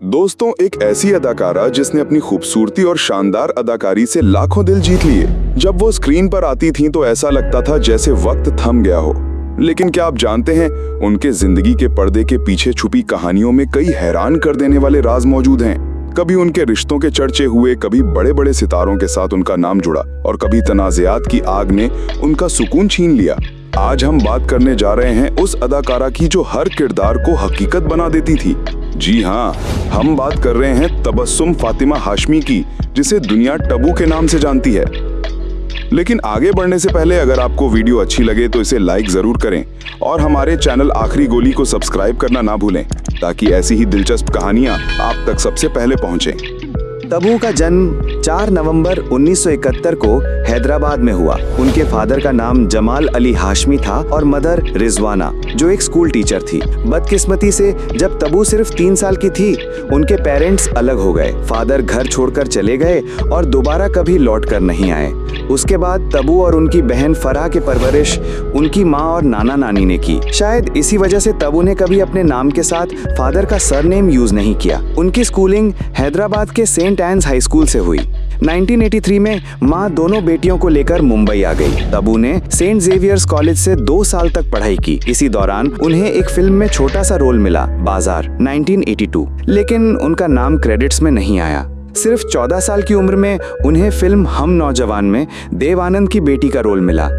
दोस्तों, एक ऐसी अदाकारा जिसने अपनी खूबसूरती और शानदार अदाकारी से लाखों दिल जीत लिए। जब वो स्क्रीन पर आती थीं तो ऐसा लगता था जैसे वक्त थम गया हो। लेकिन क्या आप जानते हैं, उनके जिंदगी के पर्दे के पीछे छुपी कहानियों में कई हैरान कर देने वाले राज मौजूद हैं। कभी उनके रिश्तों के चर्चे हुए, कभी बड़े बड़े सितारों के साथ उनका नाम जुड़ा और कभी तनाज़ात की आग ने उनका सुकून छीन लिया। आज हम बात करने जा रहे हैं उस अदाकारा की जो हर किरदार को हकीकत बना देती थी। जी हाँ, हम बात कर रहे हैं तबस्सुम फातिमा हाशमी की, जिसे दुनिया टबू के नाम से जानती है। लेकिन आगे बढ़ने से पहले अगर आपको वीडियो अच्छी लगे तो इसे लाइक जरूर करें और हमारे चैनल आखिरी गोली को सब्सक्राइब करना ना भूलें, ताकि ऐसी ही दिलचस्प कहानियां आप तक सबसे पहले पहुंचें। तबू का जन्म 4 नवंबर 1971 को हैदराबाद में हुआ। उनके फादर का नाम जमाल अली हाशमी था और मदर रिजवाना, जो एक स्कूल टीचर थी। बदकिस्मती से जब तबू सिर्फ 3 साल की थी, उनके पेरेंट्स अलग हो गए। फादर घर छोड़कर चले गए और दोबारा कभी लौट कर नहीं आए। उसके बाद तबू और उनकी बहन फराह की परवरिश उनकी माँ और नाना नानी ने की। शायद इसी वजह से तबू ने कभी अपने नाम के साथ फादर का सरनेम यूज नहीं किया। उनकी स्कूलिंग हैदराबाद के सेंट एन्स हाई स्कूल से हुई। 1983 में माँ दोनों बेटियों को लेकर मुंबई आ गई। तबू ने सेंट जेवियर्स कॉलेज से 2 साल तक पढ़ाई की। इसी दौरान उन्हें एक फिल्म में छोटा सा रोल मिला, बाजार 1982, लेकिन उनका नाम क्रेडिट्स में नहीं आया। सिर्फ 14 साल की उम्र में उन्हें फिल्म हम नौजवान में देव आनंद की बेटी का रोल मिला।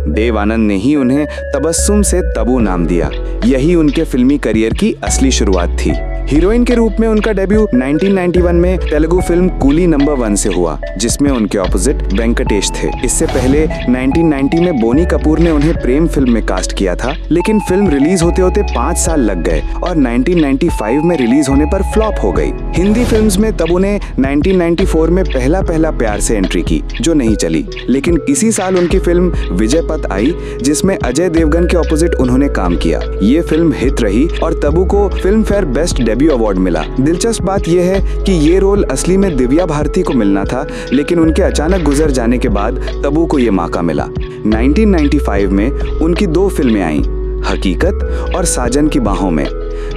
देव आनंद ने ही उन्हें तबस्सुम से तबू नाम दिया। यही उनके फिल्मी करियर की असली शुरुआत थी। हीरोइन के रूप में उनका डेब्यू 1991 में तेलुगु फिल्म कूली नंबर 1 से हुआ, जिसमें उनके ऑपोजिट वेंकटेश थे। इससे पहले 1990 में बोनी कपूर ने उन्हें प्रेम फिल्म में कास्ट किया था, लेकिन फिल्म रिलीज होते होते 5 साल लग गए और 1995 में रिलीज होने पर फ्लॉप हो गई। हिंदी फिल्म्स में तबू ने 1994 में पहला प्यार से एंट्री की, जो नहीं चली। लेकिन इसी साल उनकी फिल्म विजय पथ आई, जिसमें अजय देवगन के ऑपोजिट उन्होंने काम किया। ये फिल्म हिट रही और तबू को film fair best debut award मिला। दिलचस्प बात यह है कि ये रोल असली में दिव्या भारती को मिलना था, लेकिन उनके अचानक गुजर जाने के बाद तबू को ये मौका मिला। 1995 में उनकी 2 फिल्में आईं, हकीकत और साजन की बाहों में।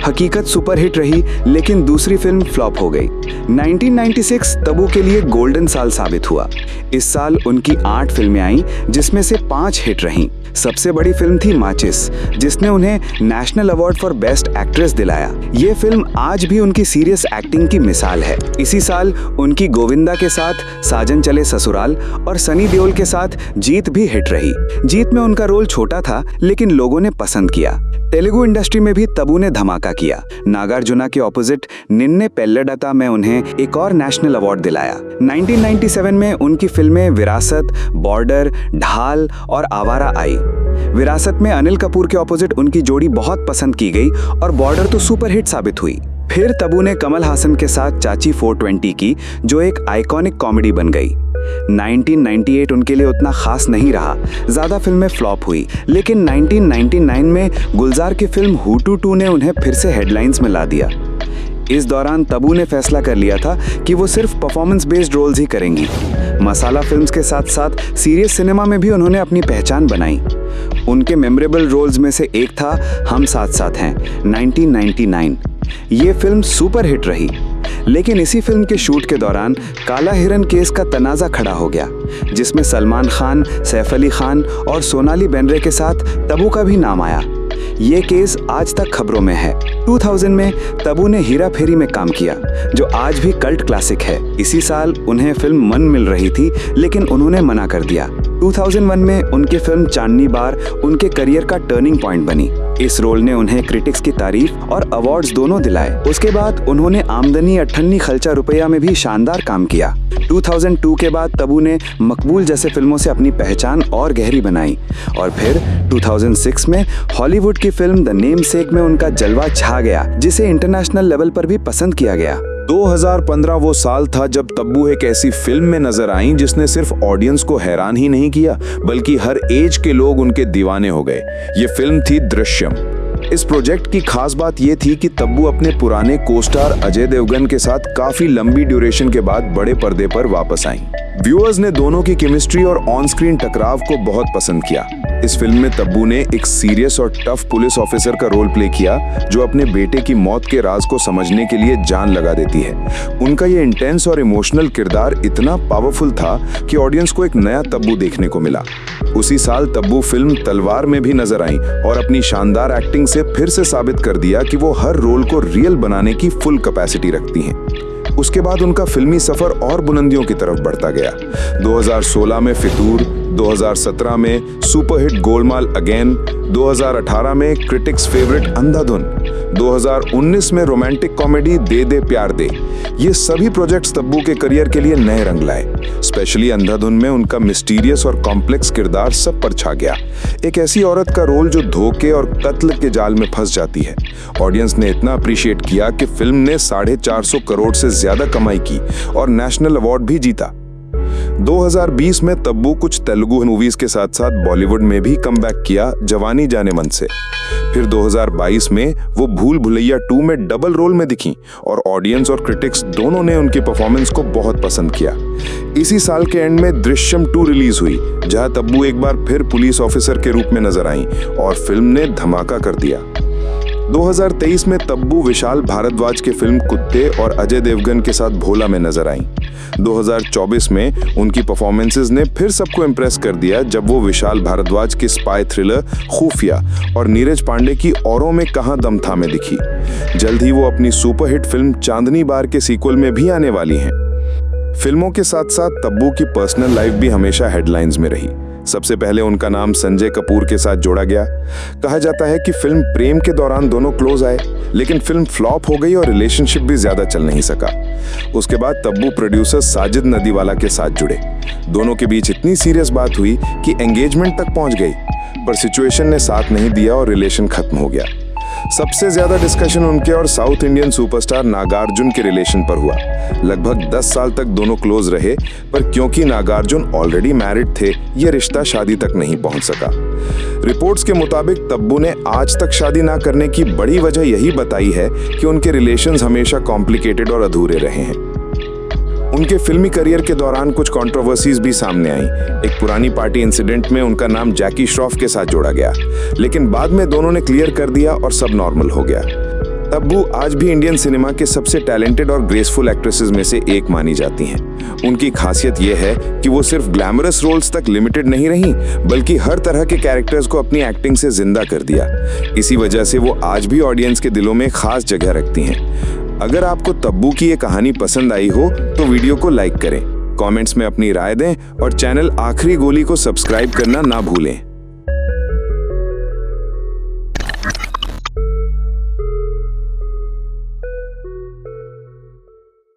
हकीकत सुपरहिट रही, लेकिन दूसरी फिल्म फ्लॉप हो गई। 1996 तबू के लिए गोल्डन साल साबित हुआ। इस साल उनकी 8 फिल्में आईं, जिसमें से 5 हिट रहीं। सबसे बड़ी फिल्म थी माचिस, जिसने उन्हें national award for best actress दिलाया। ये फिल्म आज भी उनकी सीरियस एक्टिंग की मिसाल है। इसी साल उनकी गोविंदा के साथ साजन चले ससुराल और सनी देओल के साथ जीत भी हिट रही। जीत में उनका रोल छोटा था, लेकिन लोगों ने पसंद किया। तेलुगु इंडस्ट्री में भी तबू ने धमाका किया। नागार्जुना के ऑपोजिट निन्ने पेल्लाडता में उन्हें एक और नेशनल अवार्ड दिलाया। 1997 में उनकी फिल्में विरासत, बॉर्डर, ढाल और आवारा आई। विरासत में अनिल कपूर के ऑपोजिट उनकी जोड़ी बहुत पसंद की गई और बॉर्डर तो सुपरहिट साबित हुई। फिर तबू ने कमल हासन के साथ चाची 420 की, जो एक आइकॉनिक कॉमेडी बन गई। 1998 उनके लिए उतना खास नहीं रहा, ज्यादा फिल्में फ्लॉप हुई। लेकिन 1999 में गुलजार की फिल्म हुटू 2 ने उन्हें फिर से हेडलाइंस में ला दिया। इस दौरान तबू ने फैसला कर लिया था कि वो सिर्फ परफॉर्मेंस बेस्ड रोल्स ही करेंगी। मसाला फिल्म्स के साथ साथ सीरियस सिनेमा में भी उन्होंने अपनी पहचान बनाई। उनके मेमोरेबल रोल्स में से एक था हम साथ साथ हैं 1999। ये फिल्म सुपर हिट रही, लेकिन इसी फिल्म के शूट के दौरान काला हिरन केस का तनाज़ा खड़ा हो गया, जिसमें सलमान खान, सैफ अली खान और सोनाली बेंद्रे के साथ तबू का भी नाम आया। ये केस आज तक खबरों में है। 2000 में तबू ने हेरा फेरी में काम किया, जो आज भी कल्ट क्लासिक है। इसी साल उन्हें फिल्म मन मिल रही थी, लेकिन उन्होंने मना कर दिया। 2001 में उनकी फिल्म चांदनी बार उनके करियर का टर्निंग पॉइंट बनी। इस रोल ने उन्हें क्रिटिक्स की तारीफ और अवार्ड्स दोनों दिलाए। उसके बाद उन्होंने आमदनी 98 खर्चा रुपया में भी शानदार काम किया। 2002 के बाद तबू ने मकबूल जैसे फिल्मों से अपनी पहचान और गहरी बनाई और फिर 2006 में हॉलीवुड की फिल्म द नेमसेक में उनका जलवा छा गया, जिसे इंटरनेशनल लेवल पर भी पसंद किया गया। 2015 वो साल था जब तब्बू एक ऐसी फिल्म में नजर आईं जिसने सिर्फ ऑडियंस को हैरान ही नहीं किया, बल्कि हर एज के लोग उनके दीवाने हो गए। ये फिल्म थी दृश्यम। इस प्रोजेक्ट की खास बात यह थी कि तब्बू अपने पुराने को-स्टार अजय देवगन के साथ काफी लंबी ड्यूरेशन के बाद बड़े पर्दे पर वापस आईं। व्यूअर्स ने दोनों की केमिस्ट्री और ऑन स्क्रीन टकराव को बहुत पसंद किया। इस फिल्म में तब्बू ने एक सीरियस और टफ पुलिस ऑफिसर का रोल प्ले किया जो अपने बेटे की मौत के राज को समझने के लिए जान लगा देती है। उनका ये इंटेंस और इमोशनल किरदार इतना पावरफुल था कि ऑडियंस को एक नया तब्बू देखने को मिला। उसी साल तब्बू फिल्म तलवार में भी नजर आई और अपनी शानदार एक्टिंग से फिर से साबित कर दिया कि वो हर रोल को रियल बनाने की फुल कैपेसिटी रखती हैं। उसके बाद उनका फिल्मी सफर और बुलंदियों की तरफ बढ़ता गया। 2016 में फितूर, 2017 में सुपरहिट गोलमाल अगेन, 2018 में क्रिटिक्स फेवरेट अंधाधुन, 2019 में रोमांटिक कॉमेडी दे दे प्यार दे। ये सभी प्रोजेक्ट्स तब्बू के करियर के लिए नए रंग लाए। स्पेशली अंधाधुन में उनका मिस्टीरियस और कॉम्प्लेक्स किरदार सब पर छा गया। एक ऐसी औरत का रोल जो धोखे और कत्ल के जाल में फंस जाती है। ऑडियंस ने इतना अप्रिशिएट किया कि फिल्म ने 450 करोड़ से ज्यादा कमाई की और नेशनल अवार्ड भी जीता। 2020 में तब्बू कुछ तेलुगु मूवीज के साथ साथ बॉलीवुड में भी कमबैक किया जवानी जाने मन से। फिर 2022 में वो भूल भुलैया 2 में डबल रोल में दिखी और ऑडियंस और क्रिटिक्स दोनों ने उनकी परफॉर्मेंस को बहुत पसंद किया। इसी साल के एंड में दृश्यम 2 रिलीज हुई जहां तब्बू एक बार फिर पुलिस ऑफिसर के रूप में नजर आई और फिल्म ने धमाका कर दिया। 2023 में तब्बू विशाल भारद्वाज के फिल्म कुत्ते और अजय देवगन के साथ भोला में नजर आई। 2024 में उनकी परफॉर्मेंसेस ने फिर सबको इम्प्रेस कर दिया जब वो विशाल भारद्वाज की स्पाई थ्रिलर खुफिया और नीरज पांडे की औरों में कहां दम था में दिखी। जल्द ही वो अपनी सुपरहिट फिल्म चांदनी बार के सीक्वल में भी आने वाली हैं। फिल्मों के साथ साथ तब्बू की पर्सनल लाइफ भी हमेशा हेडलाइंस में रही। सबसे पहले उनका नाम संजय कपूर के साथ जोड़ा गया। कहा जाता है कि फिल्म प्रेम के दौरान दोनों क्लोज आए, लेकिन फिल्म फ्लॉप हो गई और रिलेशनशिप भी ज्यादा चल नहीं सका। उसके बाद तब्बू प्रोड्यूसर साजिद नदीवाला के साथ जुड़े। दोनों के बीच इतनी सीरियस बात हुई कि एंगेजमेंट तक पहुंच गई, पर सिचुएशन ने साथ नहीं दिया और रिलेशन खत्म हो गया। सबसे ज्यादा डिस्कशन उनके और साउथ इंडियन सुपरस्टार नागार्जुन के रिलेशन पर हुआ। लगभग 10 साल तक दोनों क्लोज रहे, पर क्योंकि नागार्जुन ऑलरेडी मैरिड थे, यह रिश्ता शादी तक नहीं पहुंच सका। रिपोर्ट्स के मुताबिक तब्बू ने आज तक शादी ना करने की बड़ी वजह यही बताई है कि उनके रिलेशंस हमेशा कॉम्प्लिकेटेड और अधूरे रहे हैं। उनके फिल्मी करियर के दौरान कुछ कंट्रोवर्सीज भी सामने आई। एक पुरानी पार्टी इंसिडेंट में उनका नाम जैकी श्रॉफ के साथ जोड़ा गया, लेकिन बाद में दोनों ने क्लियर कर दिया और सब नॉर्मल हो गया। तब्बू आज भी इंडियन सिनेमा के सबसे टैलेंटेड और ग्रेसफुल एक्ट्रेसेस में से एक मानी जाती हैं। उनकी खासियत यह है कि वो सिर्फ ग्लैमरस रोल्स तक लिमिटेड नहीं रही, बल्कि हर तरह के कैरेक्टर्स को अपनी एक्टिंग से जिंदा कर दिया। इसी वजह से वो आज भी ऑडियंस के दिलों में खास जगह रखती हैं। अगर आपको तब्बू की ये कहानी पसंद आई हो तो वीडियो को लाइक करें, कमेंट्स में अपनी राय दें और चैनल आखिरी गोली को सब्सक्राइब करना ना भूलें।